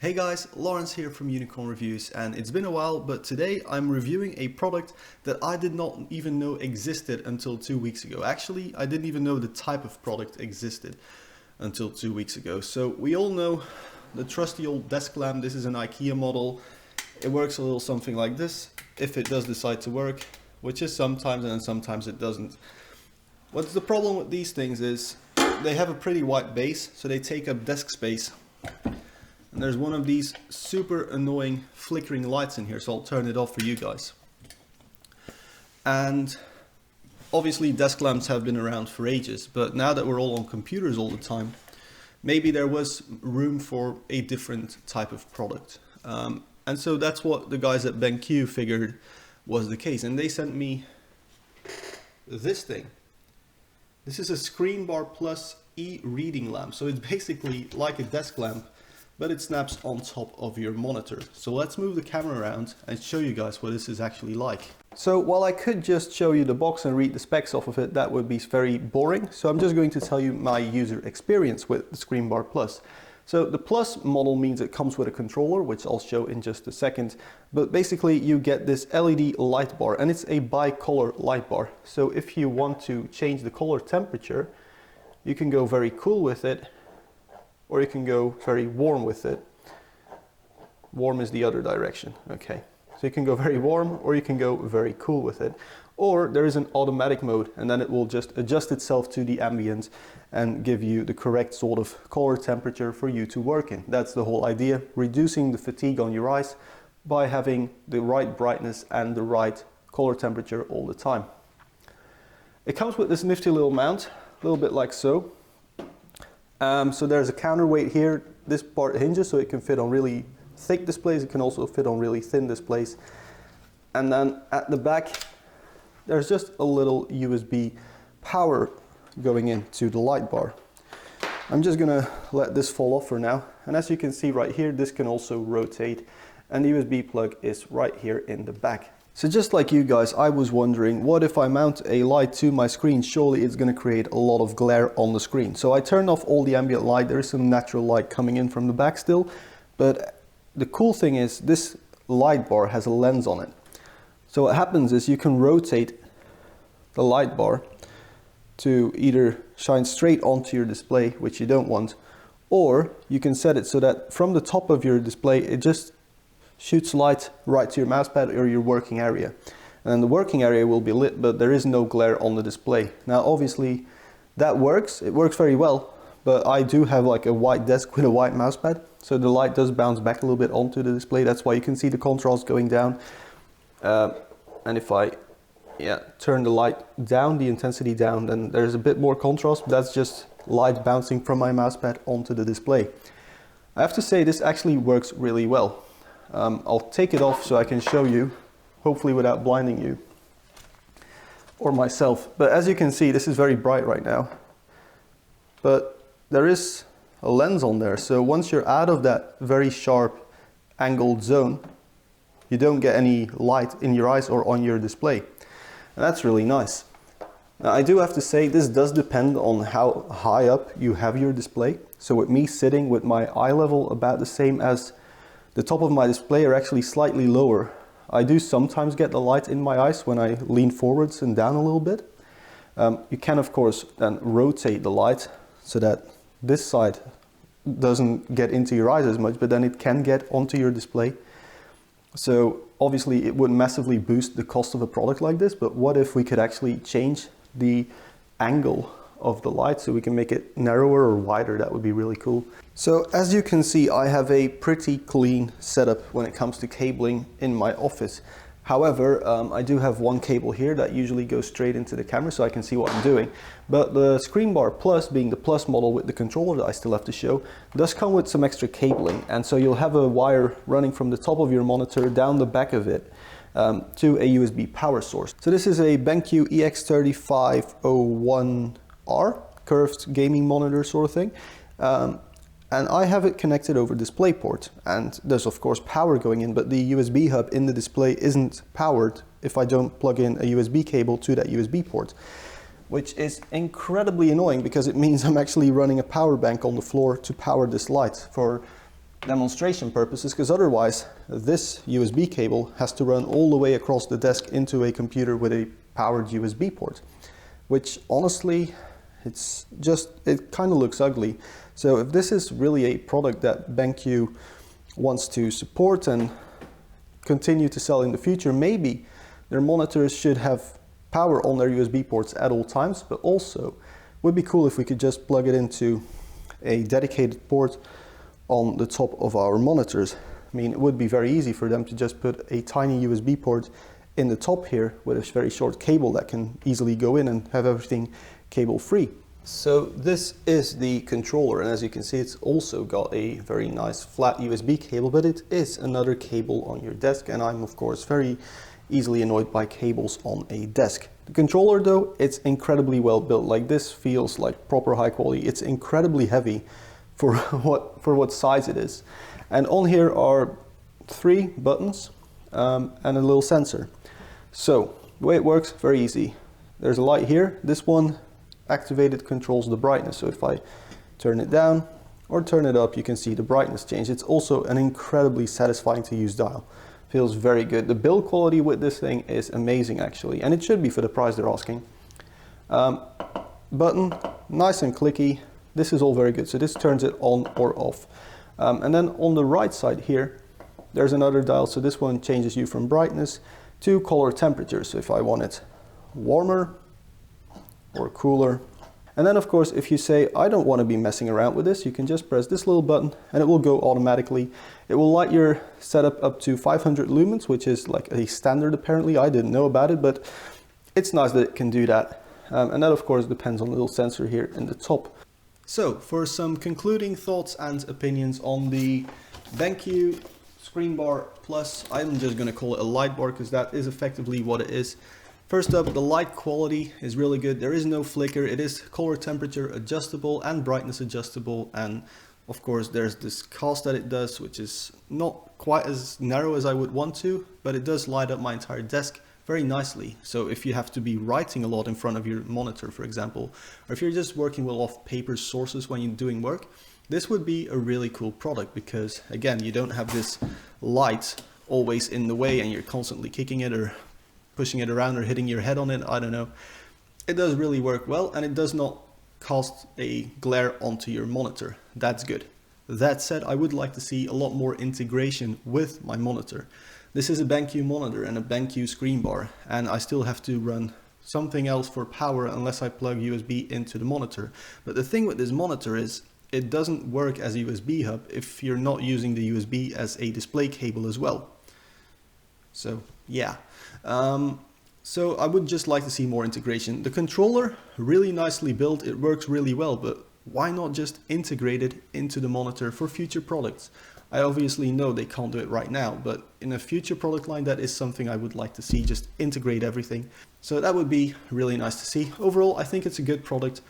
Hey guys, Lawrence here from Unicorn Reviews, and it's been a while, but today I'm reviewing a product that I did not even know existed until 2 weeks ago. Actually, I didn't even know the type of product existed until 2 weeks ago. So we all know the trusty old desk lamp. This is an IKEA model. It works a little something like this, if it does decide to work, which is sometimes, and then sometimes it doesn't. What's the problem with these things is they have a pretty wide base, so they take up desk space. And there's one of these super annoying flickering lights in here, so I'll turn it off for you guys. And obviously desk lamps have been around for ages, but now that we're all on computers all the time, maybe there was room for a different type of product. And so that's what the guys at BenQ figured was the case. And they sent me this thing. This is a ScreenBar Plus e-reading lamp. So it's basically like a desk lamp, but it snaps on top of your monitor. So let's move the camera around and show you guys what this is actually like. So while I could just show you the box and read the specs off of it, that would be very boring. So I'm just going to tell you my user experience with the ScreenBar Plus. So the Plus model means it comes with a controller, which I'll show in just a second. But basically you get this LED light bar, and it's a bicolor light bar. So if you want to change the color temperature, you can go very cool with it, or you can go very warm with it. Warm is the other direction, okay. So you can go very warm, or you can go very cool with it. Or there is an automatic mode, and then it will just adjust itself to the ambient and give you the correct sort of color temperature for you to work in. That's the whole idea, reducing the fatigue on your eyes by having the right brightness and the right color temperature all the time. It comes with this nifty little mount, a little bit like so. So there's a counterweight here. This part hinges so it can fit on really thick displays. It can also fit on really thin displays. And then at the back, there's just a little USB power going into the light bar. I'm just gonna let this fall off for now. And as you can see right here, this can also rotate, and the USB plug is right here in the back. So just like you guys, I was wondering, what if I mount a light to my screen? Surely it's going to create a lot of glare on the screen. So I turned off all the ambient light. There is some natural light coming in from the back still. But the cool thing is this light bar has a lens on it. So what happens is you can rotate the light bar to either shine straight onto your display, which you don't want, or you can set it so that from the top of your display, it just shoots light right to your mousepad or your working area. And the working area will be lit, but there is no glare on the display. Now obviously that works, it works very well, but I do have like a white desk with a white mousepad, so the light does bounce back a little bit onto the display. That's why you can see the contrast going down. And if I turn the light down, the intensity down, then there's a bit more contrast, but that's just light bouncing from my mousepad onto the display. I have to say this actually works really well. I'll take it off so I can show you, hopefully without blinding you or myself. But as you can see, this is very bright right now. But there is a lens on there, so once you're out of that very sharp angled zone, you don't get any light in your eyes or on your display. And that's really nice. Now I do have to say, this does depend on how high up you have your display. So with me sitting with my eye level about the same as the top of my display, are actually slightly lower, I do sometimes get the light in my eyes when I lean forwards and down a little bit. You can of course then rotate the light so that this side doesn't get into your eyes as much, but then it can get onto your display. So obviously it would massively boost the cost of a product like this, but what if we could actually change the angle of the light so we can make it narrower or wider? That would be really cool. So as you can see, I have a pretty clean setup when it comes to cabling in my office. However, I do have one cable here that usually goes straight into the camera so I can see what I'm doing. But the ScreenBar Plus, being the Plus model with the controller that I still have to show, does come with some extra cabling. And so you'll have a wire running from the top of your monitor down the back of it to a USB power source. So this is a BenQ EX3501R curved gaming monitor sort of thing. And I have it connected over DisplayPort, and there's of course power going in, but the USB hub in the display isn't powered if I don't plug in a USB cable to that USB port, which is incredibly annoying because it means I'm actually running a power bank on the floor to power this light for demonstration purposes, because otherwise this USB cable has to run all the way across the desk into a computer with a powered USB port, which honestly, it kind of looks ugly. So if this is really a product that BenQ wants to support and continue to sell in the future, maybe their monitors should have power on their USB ports at all times, but also would be cool if we could just plug it into a dedicated port on the top of our monitors. I mean, it would be very easy for them to just put a tiny USB port in the top here with a very short cable that can easily go in and have everything cable free. So this is the controller, and as you can see, it's also got a very nice flat USB cable, but it is another cable on your desk, and I'm of course very easily annoyed by cables on a desk. The controller though, it's incredibly well built. Like, this feels like proper high quality. It's incredibly heavy for what size it is. And on here are 3 buttons and a little sensor. So the way it works, very easy. There's a light here. This one activated controls the brightness. So if I turn it down or turn it up, you can see the brightness change. It's also an incredibly satisfying to use dial. Feels very good. The build quality with this thing is amazing actually, and it should be for the price they're asking. Button, nice and clicky. This is all very good. So this turns it on or off. And then on the right side here, there's another dial. So this one changes you from brightness to color temperature. So if I want it warmer or cooler. And then of course, if you say, I don't want to be messing around with this, you can just press this little button and it will go automatically. It will light your setup up to 500 lumens, which is like a standard apparently. I didn't know about it, but it's nice that it can do that. And that of course depends on the little sensor here in the top. So for some concluding thoughts and opinions on the BenQ ScreenBar Plus, I'm just going to call it a light bar because that is effectively what it is. First up, the light quality is really good. There is no flicker. It is color temperature adjustable and brightness adjustable. And of course, there's this cast that it does, which is not quite as narrow as I would want to, but it does light up my entire desk very nicely. So if you have to be writing a lot in front of your monitor, for example, or if you're just working with off paper sources when you're doing work, this would be a really cool product because, again, you don't have this light always in the way and you're constantly kicking it or pushing it around or hitting your head on it. I don't know. It does really work well, and it does not cast a glare onto your monitor. That's good. That said, I would like to see a lot more integration with my monitor. This is a BenQ monitor and a BenQ ScreenBar, and I still have to run something else for power unless I plug USB into the monitor. But the thing with this monitor is it doesn't work as a USB hub if you're not using the USB as a display cable as well. So yeah, so I would just like to see more integration. The controller, really nicely built, it works really well, but why not just integrate it into the monitor for future products? I obviously know they can't do it right now, but in a future product line, that is something I would like to see, just integrate everything. So that would be really nice to see. Overall, I think it's a good product.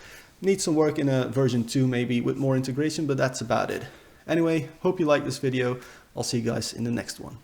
Needs some work in a version 2 maybe with more integration, but that's about it. Anyway, hope you liked this video. I'll see you guys in the next one.